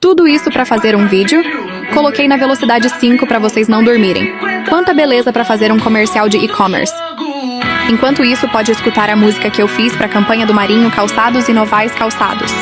Tudo isso para fazer um vídeo? Coloquei na velocidade 5 para vocês não dormirem. Quanta beleza para fazer um comercial de e-commerce. Enquanto isso, pode escutar a música que eu fiz para a campanha do Marinho Calçados e Novais Calçados.